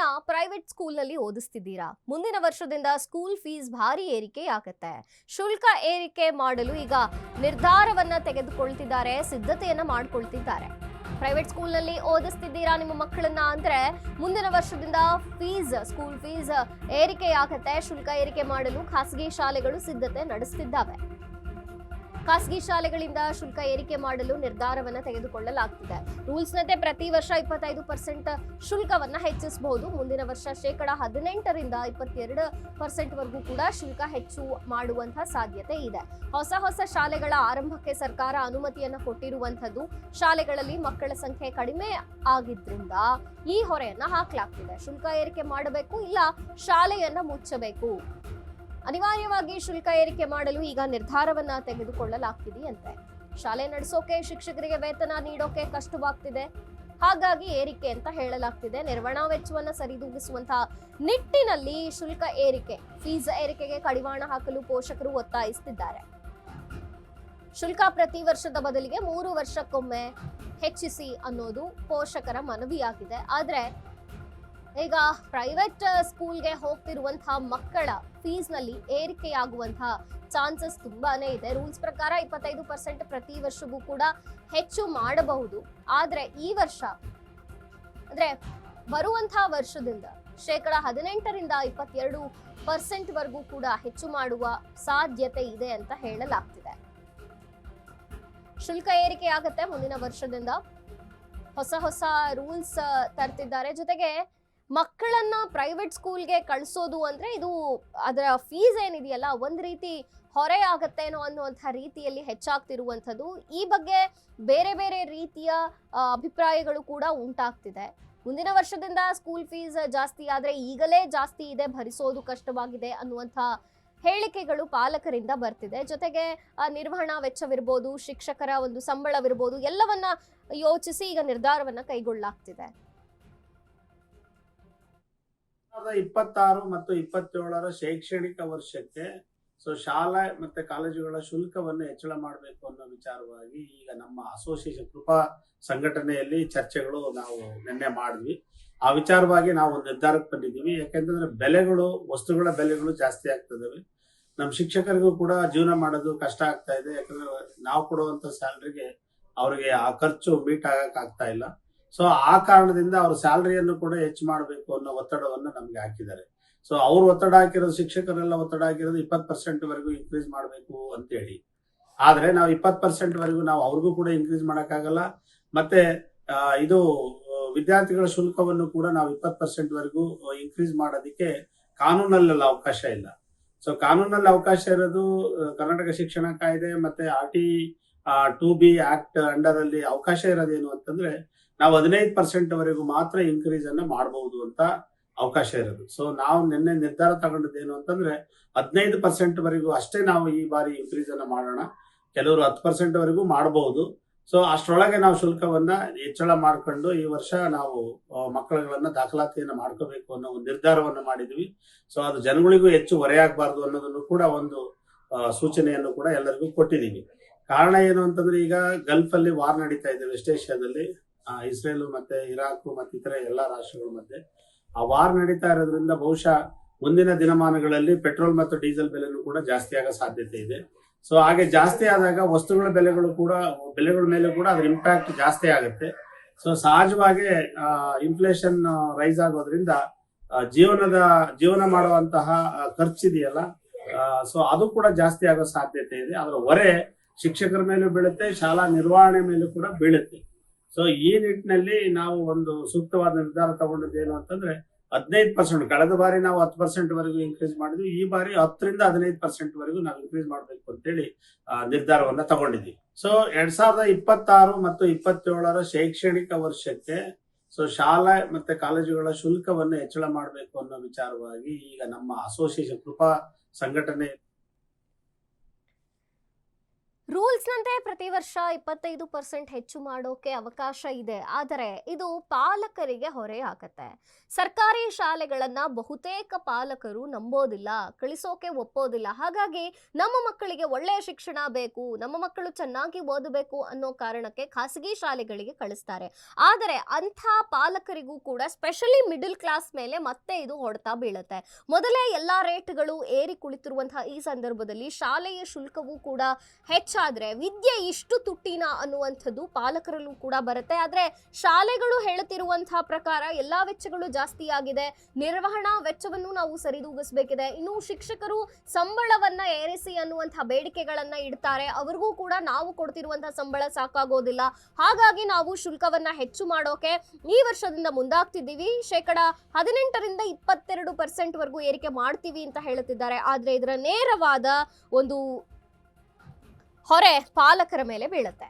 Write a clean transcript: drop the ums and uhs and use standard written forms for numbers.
ಮಕ್ಕಳನ್ನ ಪ್ರೈವೇಟ್ ಸ್ಕೂಲ್ನಲ್ಲಿ ಓದಿಸ್ತಿದ್ದೀರಾ? ಮುಂದಿನ ವರ್ಷದಿಂದ ಸ್ಕೂಲ್ ಫೀಸ್ ಭಾರಿ ಏರಿಕೆಯಾಗುತ್ತೆ. ಶುಲ್ಕ ಏರಿಕೆ ಮಾಡಲು ಈಗ ನಿರ್ಧಾರವನ್ನ ತೆಗೆದುಕೊಳ್ತಿದ್ದಾರೆ, ಸಿದ್ಧತೆಯನ್ನ ಮಾಡಿಕೊಳ್ತಿದ್ದಾರೆ. ಪ್ರೈವೇಟ್ ಸ್ಕೂಲ್ನಲ್ಲಿ ಓದಿಸ್ತಿದ್ದೀರಾ ನಿಮ್ಮ ಮಕ್ಕಳನ್ನ ಅಂದ್ರೆ ಮುಂದಿನ ವರ್ಷದಿಂದ ಸ್ಕೂಲ್ ಫೀಸ್ ಏರಿಕೆಯಾಗುತ್ತೆ. ಶುಲ್ಕ ಏರಿಕೆ ಮಾಡಲು ಖಾಸಗಿ ಶಾಲೆಗಳು ಸಿದ್ಧತೆ ನಡೆಸುತ್ತಿದ್ದಾವೆ. ಖಾಸಗಿ ಶಾಲೆಗಳಿಂದ ಶುಲ್ಕ ಏರಿಕೆ ಮಾಡಲು ನಿರ್ಧಾರವನ್ನ ತೆಗೆದುಕೊಳ್ಳಲಾಗ್ತಿದೆ. ರೂಲ್ಸ್ನಂತೆ ಪ್ರತಿ ವರ್ಷ 25% ಶುಲ್ಕವನ್ನ ಹೆಚ್ಚಿಸಬಹುದು. ಮುಂದಿನ ವರ್ಷ 18% 22% ವರೆಗೂ ಕೂಡ ಶುಲ್ಕ ಹೆಚ್ಚು ಮಾಡುವಂತಹ ಸಾಧ್ಯತೆ ಇದೆ. ಹೊಸ ಶಾಲೆಗಳ ಆರಂಭಕ್ಕೆ ಸರ್ಕಾರ ಅನುಮತಿಯನ್ನ ಕೊಟ್ಟಿರುವಂತದ್ದು. ಶಾಲೆಗಳಲ್ಲಿ ಮಕ್ಕಳ ಸಂಖ್ಯೆ ಕಡಿಮೆ ಆಗಿದ್ರಿಂದ ಈ ಹೊರೆಯನ್ನ ಹಾಕಲಾಗ್ತಿದೆ. ಶುಲ್ಕ ಏರಿಕೆ ಮಾಡಬೇಕು, ಇಲ್ಲ ಶಾಲೆಯನ್ನ ಮುಚ್ಚಬೇಕು. ಅನಿವಾರ್ಯವಾಗಿ ಶುಲ್ಕ ಏರಿಕೆ ಮಾಡಲು ಈಗ ನಿರ್ಧಾರವನ್ನ ತೆಗೆದುಕೊಳ್ಳಲಾಗ್ತಿದೆಯಂತೆ. ಶಾಲೆ ನಡೆಸೋಕೆ ಶಿಕ್ಷಕರಿಗೆ ವೇತನ ನೀಡೋಕೆ ಕಷ್ಟವಾಗ್ತಿದೆ, ಹಾಗಾಗಿ ಏರಿಕೆ ಅಂತ ಹೇಳಲಾಗ್ತಿದೆ. ನಿರ್ವಹಣಾ ವೆಚ್ಚವನ್ನ ಸರಿದೂಗಿಸುವಂತಹ ನಿಟ್ಟಿನಲ್ಲಿ ಶುಲ್ಕ ಏರಿಕೆ, ಫೀಸ್ ಏರಿಕೆಗೆ ಕಡಿವಾಣ ಹಾಕಲು ಪೋಷಕರು ಒತ್ತಾಯಿಸುತ್ತಿದ್ದಾರೆ. ಶುಲ್ಕ ಪ್ರತಿ ವರ್ಷದ ಬದಲಿಗೆ 3 ವರ್ಷಕ್ಕೊಮ್ಮೆ ಹೆಚ್ಚಿಸಿ ಅನ್ನೋದು ಪೋಷಕರ ಮನವಿಯಾಗಿದೆ. ಆದ್ರೆ ಈಗ ಪ್ರೈವೇಟ್ ಸ್ಕೂಲ್ಗೆ ಹೋಗ್ತಿರುವಂತಹ ಮಕ್ಕಳ ಫೀಸ್ನಲ್ಲಿ ಏರಿಕೆಯಾಗುವಂತಹ ಚಾನ್ಸಸ್ ತುಂಬಾನೇ ಇದೆ. ರೂಲ್ಸ್ ಪ್ರಕಾರ 25% ಪ್ರತಿ ವರ್ಷವೂ ಕೂಡ ಹೆಚ್ಚು ಮಾಡಬಹುದು. ಆದ್ರೆ ಈ ವರ್ಷ ಅಂದ್ರೆ ಬರುವಂತಹ ವರ್ಷದಿಂದ 18% 22% ವರೆಗೂ ಕೂಡ ಹೆಚ್ಚು ಮಾಡುವ ಸಾಧ್ಯತೆ ಇದೆ ಅಂತ ಹೇಳಲಾಗ್ತಿದೆ. ಶುಲ್ಕ ಏರಿಕೆ ಆಗುತ್ತೆ ಮುಂದಿನ ವರ್ಷದಿಂದ. ಹೊಸ ರೂಲ್ಸ್ ತರ್ತಿದ್ದಾರೆ. ಜೊತೆಗೆ ಮಕ್ಕಳನ್ನ ಪ್ರೈವೇಟ್ ಸ್ಕೂಲ್ಗೆ ಕಳಿಸೋದು ಅಂದ್ರೆ ಇದು ಅದರ ಫೀಸ್ ಏನಿದೆಯಲ್ಲ ಒಂದ್ ರೀತಿ ಹೊರೆ ಆಗತ್ತೇನೋ ಅನ್ನುವಂಥ ರೀತಿಯಲ್ಲಿ ಹೆಚ್ಚಾಗ್ತಿರುವಂಥದ್ದು. ಈ ಬಗ್ಗೆ ಬೇರೆ ರೀತಿಯ ಅಭಿಪ್ರಾಯಗಳು ಕೂಡ ಉಂಟಾಗ್ತಿದೆ. ಮುಂದಿನ ವರ್ಷದಿಂದ ಸ್ಕೂಲ್ ಫೀಸ್ ಜಾಸ್ತಿ ಆದ್ರೆ ಈಗಲೇ ಜಾಸ್ತಿ ಇದೆ, ಭರಿಸೋದು ಕಷ್ಟವಾಗಿದೆ ಅನ್ನುವಂಥ ಹೇಳಿಕೆಗಳು ಪಾಲಕರಿಂದ ಬರ್ತಿದೆ. ಜೊತೆಗೆ ನಿರ್ವಹಣಾ ವೆಚ್ಚವಿರ್ಬೋದು, ಶಿಕ್ಷಕರ ಒಂದು ಸಂಬಳವಿರ್ಬೋದು, ಎಲ್ಲವನ್ನ ಯೋಚಿಸಿ ಈಗ ನಿರ್ಧಾರವನ್ನ ಕೈಗೊಳ್ಳಲಾಗ್ತಿದೆ. 2026 ಮತ್ತು 27ರ ಶೈಕ್ಷಣಿಕ ವರ್ಷಕ್ಕೆ ಶಾಲಾ ಮತ್ತೆ ಕಾಲೇಜುಗಳ ಶುಲ್ಕವನ್ನು ಹೆಚ್ಚಳ ಮಾಡಬೇಕು ಅನ್ನೋ ವಿಚಾರವಾಗಿ ಈಗ ನಮ್ಮ ಅಸೋಸಿಯೇಷನ್ ಕೃಪಾ ಸಂಘಟನೆಯಲ್ಲಿ ಚರ್ಚೆಗಳು ನಾವು ನಿನ್ನೆ ಮಾಡಿದ್ವಿ. ಆ ವಿಚಾರವಾಗಿ ನಾವು ಒಂದು ನಿರ್ಧಾರಕ್ಕೆ ಬಂದಿದ್ದೀವಿ. ಯಾಕೆಂತಂದ್ರೆ ವಸ್ತುಗಳ ಬೆಲೆಗಳು ಜಾಸ್ತಿ ಆಗ್ತಿದ್ದಾವೆ. ನಮ್ಮ ಶಿಕ್ಷಕರಿಗೂ ಕೂಡ ಜೀವನ ಮಾಡೋದು ಕಷ್ಟ ಆಗ್ತಾ ಇದೆ. ಯಾಕಂದ್ರೆ ನಾವು ಕೊಡುವಂತ ಸ್ಯಾಲರಿಗೆ ಅವರಿಗೆ ಆ ಖರ್ಚು ಮೀಟ್ ಆಗಕ್ ಆಗ್ತಾ ಇಲ್ಲ. ಸೊ ಆ ಕಾರಣದಿಂದ ಅವ್ರ ಸ್ಯಾಲರಿಯನ್ನು ಕೂಡ ಹೆಚ್ಚು ಮಾಡಬೇಕು ಅನ್ನೋ ಒತ್ತಡವನ್ನು ನಮ್ಗೆ ಹಾಕಿದ್ದಾರೆ. ಸೊ ಅವ್ರು ಒತ್ತಡ ಹಾಕಿರೋದು, ಶಿಕ್ಷಕರೆಲ್ಲ ಒತ್ತಡ ಹಾಕಿರೋದು 20% ವರೆಗೂ ಇನ್ಕ್ರೀಸ್ ಮಾಡಬೇಕು ಅಂತೇಳಿ. ಆದ್ರೆ ನಾವು 20% ವರೆಗೂ ನಾವು ಅವ್ರಿಗೂ ಕೂಡ ಇನ್ಕ್ರೀಸ್ ಮಾಡಕ್ಕಾಗಲ್ಲ. ಮತ್ತೆ ಇದು ವಿದ್ಯಾರ್ಥಿಗಳ ಶುಲ್ಕವನ್ನು ಕೂಡ ನಾವು 20% ವರೆಗೂ ಇನ್ಕ್ರೀಸ್ ಮಾಡೋದಕ್ಕೆ ಕಾನೂನಲ್ಲೆಲ್ಲ ಅವಕಾಶ ಇಲ್ಲ. ಸೊ ಕಾನೂನಲ್ಲಿ ಅವಕಾಶ ಇರೋದು ಕರ್ನಾಟಕ ಶಿಕ್ಷಣ ಕಾಯ್ದೆ ಮತ್ತೆ RT 2B ಆಕ್ಟ್ ಅಂಡರ್ ಅಲ್ಲಿ ಅವಕಾಶ ಇರೋದೇನು ಅಂತಂದ್ರೆ ನಾವು 15% ವರೆಗೂ ಮಾತ್ರ ಇನ್ಕ್ರೀಸ್ ಅನ್ನ ಮಾಡಬಹುದು ಅಂತ ಅವಕಾಶ ಇರೋದು. ಸೊ ನಾವು ನಿನ್ನೆ ನಿರ್ಧಾರ ತಗೊಂಡದ್ದೇನು ಅಂತಂದ್ರೆ 15% ವರೆಗೂ ಅಷ್ಟೇ ನಾವು ಈ ಬಾರಿ ಇನ್ಕ್ರೀಸ್ ಅನ್ನ ಮಾಡೋಣ. ಕೆಲವರು 10% ವರೆಗೂ ಮಾಡಬಹುದು. ಸೊ ಅಷ್ಟರೊಳಗೆ ನಾವು ಶುಲ್ಕವನ್ನ ಹೆಚ್ಚಳ ಮಾಡ್ಕೊಂಡು ಈ ವರ್ಷ ನಾವು ಮಕ್ಕಳುಗಳನ್ನ ದಾಖಲಾತಿಯನ್ನ ಮಾಡ್ಕೋಬೇಕು ಅನ್ನೋ ಒಂದು ನಿರ್ಧಾರವನ್ನ ಮಾಡಿದ್ವಿ. ಸೊ ಅದು ಜನಗಳಿಗೂ ಹೆಚ್ಚು ಹೊರೆಯಾಗಬಾರ್ದು ಅನ್ನೋದನ್ನು ಕೂಡ ಒಂದು ಸೂಚನೆಯನ್ನು ಕೂಡ ಎಲ್ಲರಿಗೂ ಕೊಟ್ಟಿದ್ದೀವಿ. ಕಾರಣ ಏನು ಅಂತಂದ್ರೆ ಈಗ ಗಲ್ಫ್ ಅಲ್ಲಿ ವಾರ್ ನಡೀತಾ ಇದೆ, ವೆಸ್ಟ್ ಏಷ್ಯಾದಲ್ಲಿ ಇಸ್ರೇಲ್ ಮತ್ತೆ ಇರಾಕ್ ಮತ್ತೆ ಇತರ ಎಲ್ಲಾ ರಾಷ್ಟ್ರಗಳ ಮಧ್ಯೆ ಆ ವಾರ್ ನಡೀತಾ ಇರೋದ್ರಿಂದ ಬಹುಶಃ ಮುಂದಿನ ದಿನಮಾನಗಳಲ್ಲಿ ಪೆಟ್ರೋಲ್ ಮತ್ತು ಡೀಸೆಲ್ ಬೆಲೆನೂ ಕೂಡ ಜಾಸ್ತಿ ಆಗೋ ಸಾಧ್ಯತೆ ಇದೆ. ಸೊ ಹಾಗೆ ಜಾಸ್ತಿ ಆದಾಗ ವಸ್ತುಗಳ ಬೆಲೆಗಳ ಮೇಲೆ ಕೂಡ ಅದ್ರ ಇಂಪ್ಯಾಕ್ಟ್ ಜಾಸ್ತಿ ಆಗುತ್ತೆ. ಸೊ ಸಹಜವಾಗಿ ಇನ್ಫ್ಲೇಷನ್ ರೈಸ್ ಆಗೋದ್ರಿಂದ ಜೀವನ ಮಾಡುವಂತಹ ಖರ್ಚಿದೆಯಲ್ಲ, ಸೊ ಅದು ಕೂಡ ಜಾಸ್ತಿ ಆಗೋ ಸಾಧ್ಯತೆ ಇದೆ. ಅದರ ಹೊರೆ ಶಿಕ್ಷಕರ ಮೇಲೂ ಬೀಳುತ್ತೆ, ಶಾಲಾ ನಿರ್ವಹಣೆ ಮೇಲೂ ಕೂಡ ಬೀಳುತ್ತೆ. ಸೊ ಈ ನಿಟ್ಟಿನಲ್ಲಿ ನಾವು ಒಂದು ಸೂಕ್ತವಾದ ನಿರ್ಧಾರ ತಗೊಂಡಿದ್ದೇನು ಅಂತಂದ್ರೆ 15%. ಕಳೆದ ಬಾರಿ ನಾವು 10% ವರೆಗೂ ಇನ್ಕ್ರೀಸ್ ಮಾಡಿದ್ವಿ. ಈ ಬಾರಿ 10ರಿಂದ 15% ವರೆಗೂ ನಾವು ಇನ್ಕ್ರೀಸ್ ಮಾಡಬೇಕು ಅಂತೇಳಿ ನಿರ್ಧಾರವನ್ನ ತಗೊಂಡಿದ್ವಿ. ಸೊ 2026 ಮತ್ತು 27ರ ಶೈಕ್ಷಣಿಕ ವರ್ಷಕ್ಕೆ ಶಾಲಾ ಮತ್ತೆ ಕಾಲೇಜುಗಳ ಶುಲ್ಕವನ್ನು ಹೆಚ್ಚಳ ಮಾಡಬೇಕು ಅನ್ನೋ ವಿಚಾರವಾಗಿ ಈಗ ನಮ್ಮ ಅಸೋಸಿಯೇಷನ್ ಕೃಪಾ ಸಂಘಟನೆ ರೂಲ್ಸ್ ನಂತೆ ಪ್ರತಿ ವರ್ಷ 25% ಹೆಚ್ಚು ಮಾಡೋಕೆ ಅವಕಾಶ ಇದೆ. ಆದರೆ ಇದು ಪಾಲಕರಿಗೆ ಹೊರೆ ಆಗತ್ತೆ. ಸರ್ಕಾರಿ ಶಾಲೆಗಳನ್ನ ಬಹುತೇಕ ಪಾಲಕರು ನಂಬೋದಿಲ್ಲ, ಕಳಿಸೋಕೆ ಒಪ್ಪೋದಿಲ್ಲ. ಹಾಗಾಗಿ ನಮ್ಮ ಮಕ್ಕಳಿಗೆ ಒಳ್ಳೆಯ ಶಿಕ್ಷಣ ಬೇಕು, ನಮ್ಮ ಮಕ್ಕಳು ಚೆನ್ನಾಗಿ ಓದಬೇಕು ಅನ್ನೋ ಕಾರಣಕ್ಕೆ ಖಾಸಗಿ ಶಾಲೆಗಳಿಗೆ ಕಳಿಸ್ತಾರೆ. ಆದರೆ ಅಂಥ ಪಾಲಕರಿಗೂ ಕೂಡ ಸ್ಪೆಷಲಿ ಮಿಡಲ್ ಕ್ಲಾಸ್ ಮೇಲೆ ಮತ್ತೆ ಇದು ಹೊಡೆತ ಬೀಳುತ್ತೆ. ಮೊದಲೇ ಎಲ್ಲಾ ರೇಟ್ಗಳು ಏರಿ ಕುಳಿತಿರುವಂತಹ ಈ ಸಂದರ್ಭದಲ್ಲಿ ಶಾಲೆಯ ಶುಲ್ಕವೂ ಕೂಡ ಹೆಚ್ಚಾದ್ರೆ ವಿದ್ಯೆ ಇಷ್ಟು ತುಟ್ಟಿನ ಅನ್ನುವಂಥದ್ದು ಪಾಲಕರಲ್ಲೂ ಕೂಡ ಬರುತ್ತೆ. ಆದ್ರೆ ಶಾಲೆಗಳು ಹೇಳುತ್ತಿರುವಂತಹ ಪ್ರಕಾರ ಎಲ್ಲಾ ವೆಚ್ಚಗಳು ಜಾಸ್ತಿ ಆಗಿದೆ, ನಿರ್ವಹಣಾ ವೆಚ್ಚವನ್ನು ನಾವು ಸರಿದೂಗಿಸಬೇಕಿದೆ, ಇನ್ನು ಶಿಕ್ಷಕರು ಸಂಬಳವನ್ನ ಏರಿಸಿ ಅನ್ನುವಂತಹ ಬೇಡಿಕೆಗಳನ್ನ ಇಡ್ತಾರೆ. ಅವ್ರಿಗೂ ಕೂಡ ನಾವು ಕೊಡ್ತಿರುವಂತಹ ಸಂಬಳ ಸಾಕಾಗೋದಿಲ್ಲ, ಹಾಗಾಗಿ ನಾವು ಶುಲ್ಕವನ್ನ ಹೆಚ್ಚು ಮಾಡೋಕೆ ಈ ವರ್ಷದಿಂದ ಮುಂದಾಗ್ತಿದ್ದೀವಿ, 18% 22% ವರೆಗೂ ಏರಿಕೆ ಮಾಡ್ತೀವಿ ಅಂತ ಹೇಳುತ್ತಿದ್ದಾರೆ. ಆದ್ರೆ ಇದರ ನೇರವಾದ ಒಂದು ಹೊರೆ ಪಾಲಕರ ಮೇಲೆ ಬೀಳುತ್ತೆ.